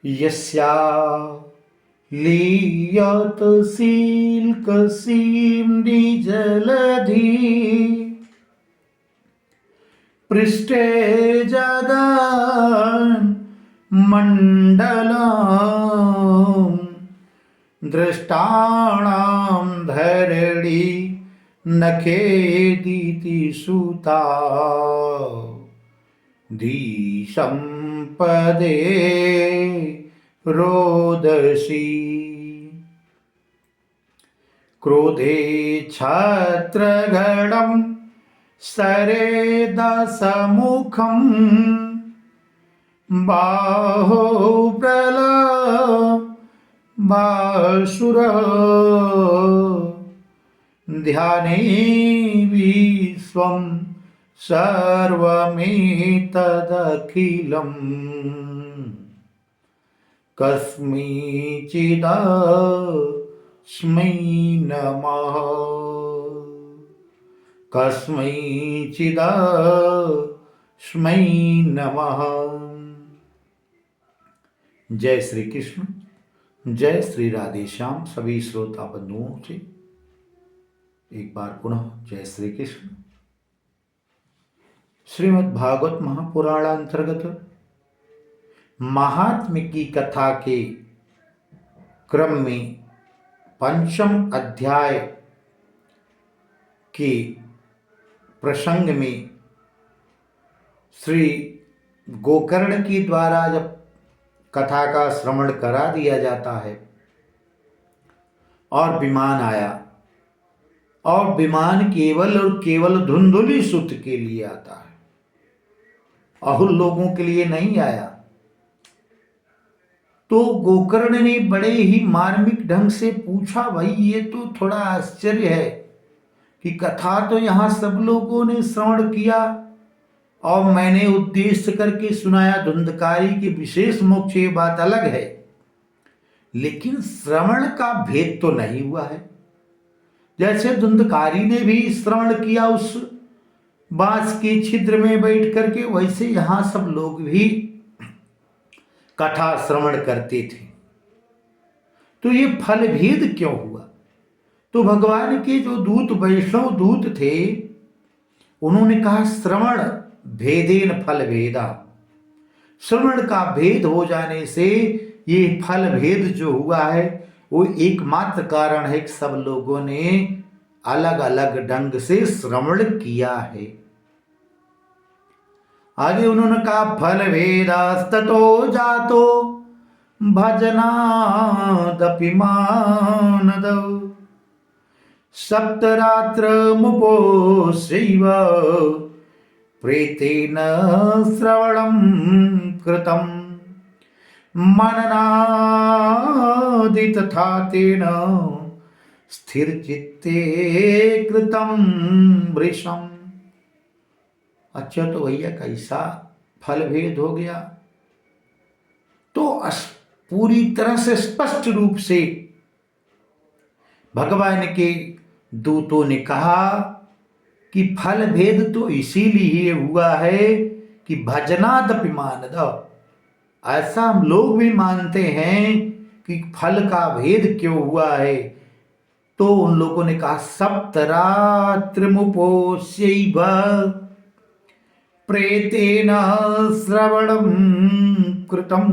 यस्या लीयत शीलकसीम्नि जलधि पृष्ठे जगन् मण्डलम् दृष्टाणां धरणी नखेदिति सुता धीसम्पदे रोदसी क्रोधे छत्रगणं सरेदसमुखं बाहो प्रलम्बासुरः ध्याने विश्वं सर्वमेतदखिलम् कस्मैचिदस्मै नमः कस्मैचिदस्मै नमः। जय श्री कृष्ण, जय श्री राधे श्याम। सभी श्रोता बंधुओं से एक बार पुनः जय श्री कृष्ण। श्रीमद् भागवत महापुराण अंतर्गत महात्म्य की कथा के क्रम में पंचम अध्याय के प्रसंग में श्री गोकर्ण के द्वारा जब कथा का श्रवण करा दिया जाता है और विमान आया, और विमान केवल और केवल धुंधुली सुत के लिए आता है, और लोगों के लिए नहीं आया। तो गोकर्ण ने बड़े ही मार्मिक ढंग से पूछा, भाई ये तो थोड़ा आश्चर्य है कि कथा तो यहाँ सब लोगों ने श्रवण किया और मैंने उद्देश्य करके सुनाया, धुंधकारी के विशेष मोक्ष ये बात अलग है, लेकिन श्रवण का भेद तो नहीं हुआ है। जैसे धुंधकारी ने भी श्रवण किया उस बांस के छिद्र में बैठ करके, वैसे यहाँ सब लोग भी कथा श्रवण करते थे। तो ये फल भेद क्यों हुआ? तो भगवान के जो दूत, वैष्णव दूत थे, उन्होंने कहा श्रवण भेदेन फल भेदा। श्रवण का भेद हो जाने से ये फल भेद जो हुआ है वो एकमात्र कारण है कि सब लोगों ने अलग अलग ढंग से श्रवण किया है। आगे उन्होंने कहा फल भेदास्ततो जातो भजनादपि मानदौ सप्तरात्र मुपोस्यैव प्रेतेन श्रवणं कृतं मननादि तथा तेन स्थिरचित्ते कृतं वृषम्। अच्छा, तो भैया कैसा फल भेद हो गया? तो पूरी तरह से स्पष्ट रूप से भगवान के दूतों ने कहा कि फल भेद तो इसीलिए हुआ है कि भजनादपि मानद। ऐसा हम लोग भी मानते हैं कि फल का भेद क्यों हुआ है। तो उन लोगों ने कहा सप्तरात्रिमुपोस्यैव प्रेतेन श्रवणं कृतं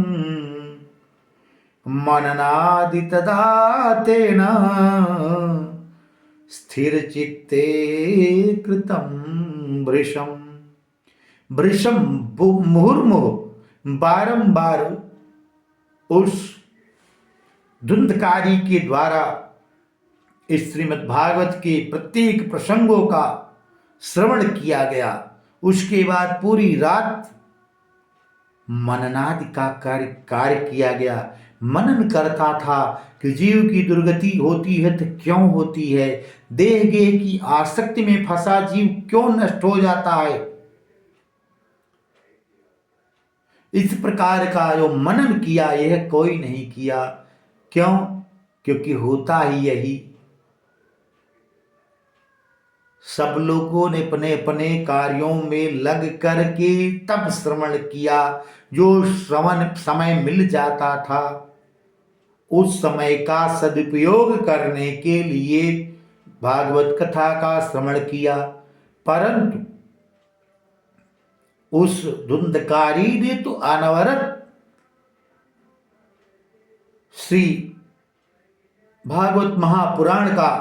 मननादि तदा तेन स्थिरचित्ते कृतं वृषम्। वृषम मुहुर्मुहु बारंबार उस धुंधकारी के द्वारा इस श्रीमद् भागवत के प्रत्येक प्रसंगों का श्रवण किया गया। उसके बाद पूरी रात मननादि का कार्य किया गया। मनन करता था कि जीव की दुर्गति होती है तो क्यों होती है, देह गेह की आसक्ति में फंसा जीव क्यों नष्ट हो जाता है। इस प्रकार का जो मनन किया यह कोई नहीं किया। क्यों? क्योंकि होता ही यही सब लोगों ने अपने अपने कार्यों में लग करके तब श्रवण किया। जो श्रवण समय मिल जाता था उस समय का सदुपयोग करने के लिए भागवत कथा का श्रवण किया, परंतु उस धुंधकारी ने तो अनवरत श्री भागवत महापुराण का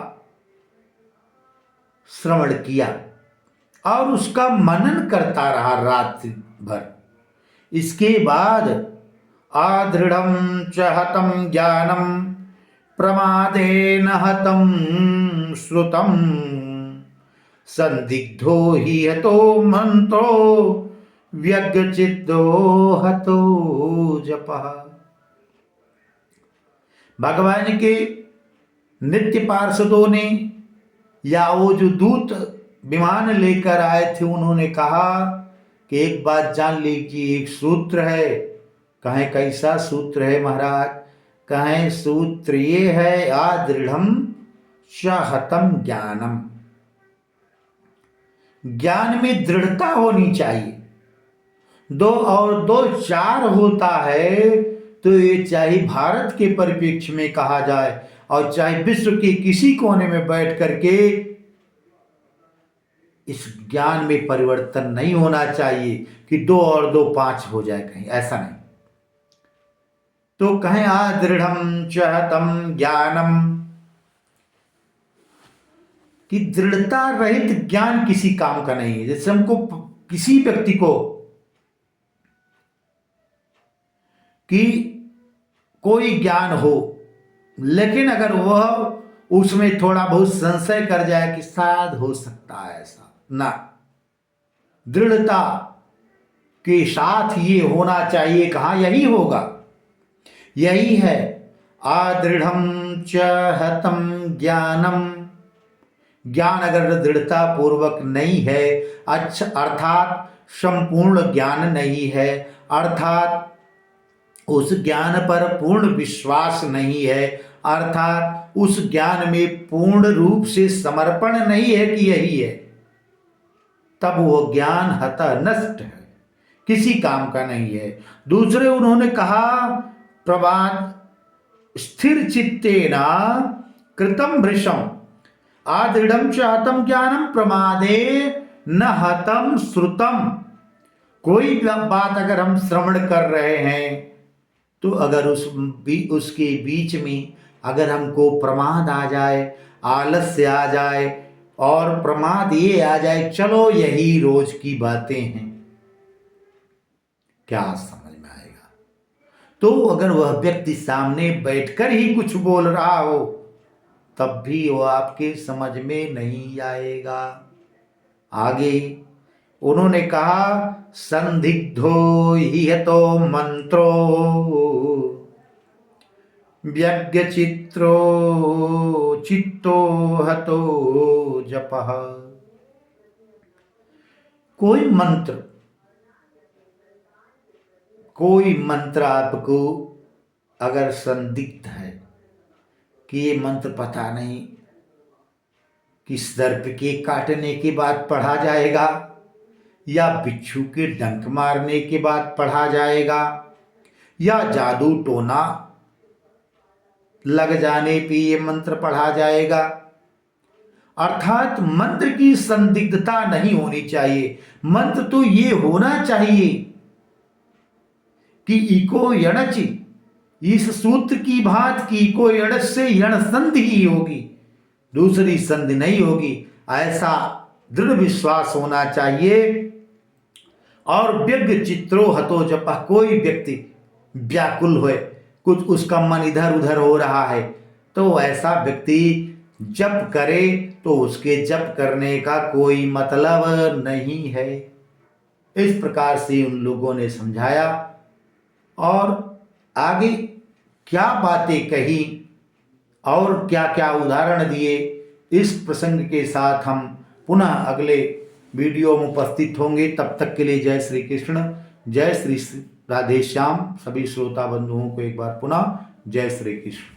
श्रवण किया और उसका मनन करता रहा रात्रि भर। इसके बाद आदृढ़ं च हतं ज्ञानं प्रमादेन हतं श्रुतं संदिग्धो हि हतो मंत्रो व्यग्रचित्तो हतो जपः। भगवान के नित्य पार्षदों ने या वो जो दूत विमान लेकर आए थे उन्होंने कहा कि एक बात जान लीजिए, एक सूत्र है। कहें कैसा सूत्र है महाराज? कहें सूत्र ये है, आदृढ़ं च हतं ज्ञानम। ज्ञान में दृढ़ता होनी चाहिए। 2 और 2 4 होता है, तो ये चाहे भारत के परिप्रेक्ष्य में कहा जाए और चाहे विश्व के किसी कोने में बैठ करके, इस ज्ञान में परिवर्तन नहीं होना चाहिए कि 2 और 2 5 हो जाए, कहीं ऐसा नहीं। तो कहें आदृढ़ं च हतं ज्ञानम, कि दृढ़ता रहित ज्ञान किसी काम का नहीं है। जैसे हमको किसी व्यक्ति को कि कोई ज्ञान हो, लेकिन अगर वह उसमें थोड़ा बहुत संशय कर जाए कि शायद हो सकता है ऐसा, ना, दृढ़ता के साथ ये होना चाहिए। कहाँ यही होगा, यही है आदृढ़ं च हतं ज्ञानम। ज्ञान अगर दृढ़ता पूर्वक नहीं है, अच्छा अर्थात संपूर्ण ज्ञान नहीं है, अर्थात उस ज्ञान पर पूर्ण विश्वास नहीं है, अर्थात उस ज्ञान में पूर्ण रूप से समर्पण नहीं है कि यही है, तब वो ज्ञान हतः नष्ट है, किसी काम का नहीं है। दूसरे उन्होंने कहा प्रवाद स्थिर चित्तेन कृतं भृशं आदृढ़ं च हतं ज्ञानं प्रमादे न हतं श्रुतं। कोई बात अगर हम श्रवण कर रहे हैं तो अगर उसके बीच में अगर हमको प्रमाद आ जाए, आलस्य आ जाए और प्रमाद ये आ जाए, चलो यही रोज की बातें हैं, क्या समझ में आएगा? तो अगर वह व्यक्ति सामने बैठकर ही कुछ बोल रहा हो तब भी वो आपके समझ में नहीं आएगा। आगे उन्होंने कहा संदिग्धो हि हतो मंत्रो व्यग्रचित्तो चित्तो हतो जपः। कोई मंत्र आपको अगर संदिग्ध है कि ये मंत्र पता नहीं किस सर्प के काटने के बाद पढ़ा जाएगा या बिच्छू के डंक मारने के बाद पढ़ा जाएगा या जादू टोना लग जाने पे ये मंत्र पढ़ा जाएगा, अर्थात मंत्र की संदिग्धता नहीं होनी चाहिए। मंत्र तो ये होना चाहिए कि इको यणचि, इस सूत्र की भांति की इको यण से यण संधि ही होगी, दूसरी संधि नहीं होगी, ऐसा दृढ़ विश्वास होना चाहिए। और व्यग्र चित्रो हतो जपः, कोई व्यक्ति व्याकुल हुए, कुछ उसका मन इधर उधर हो रहा है, तो ऐसा व्यक्ति जप करे तो उसके जप करने का कोई मतलब नहीं है। इस प्रकार से उन लोगों ने समझाया और आगे क्या बातें कही और क्या क्या उदाहरण दिए, इस प्रसंग के साथ हम पुनः अगले वीडियो में उपस्थित होंगे। तब तक के लिए जय श्री कृष्ण, जय श्री राधे श्याम। सभी श्रोता बंधुओं को एक बार पुनः जय श्री कृष्ण।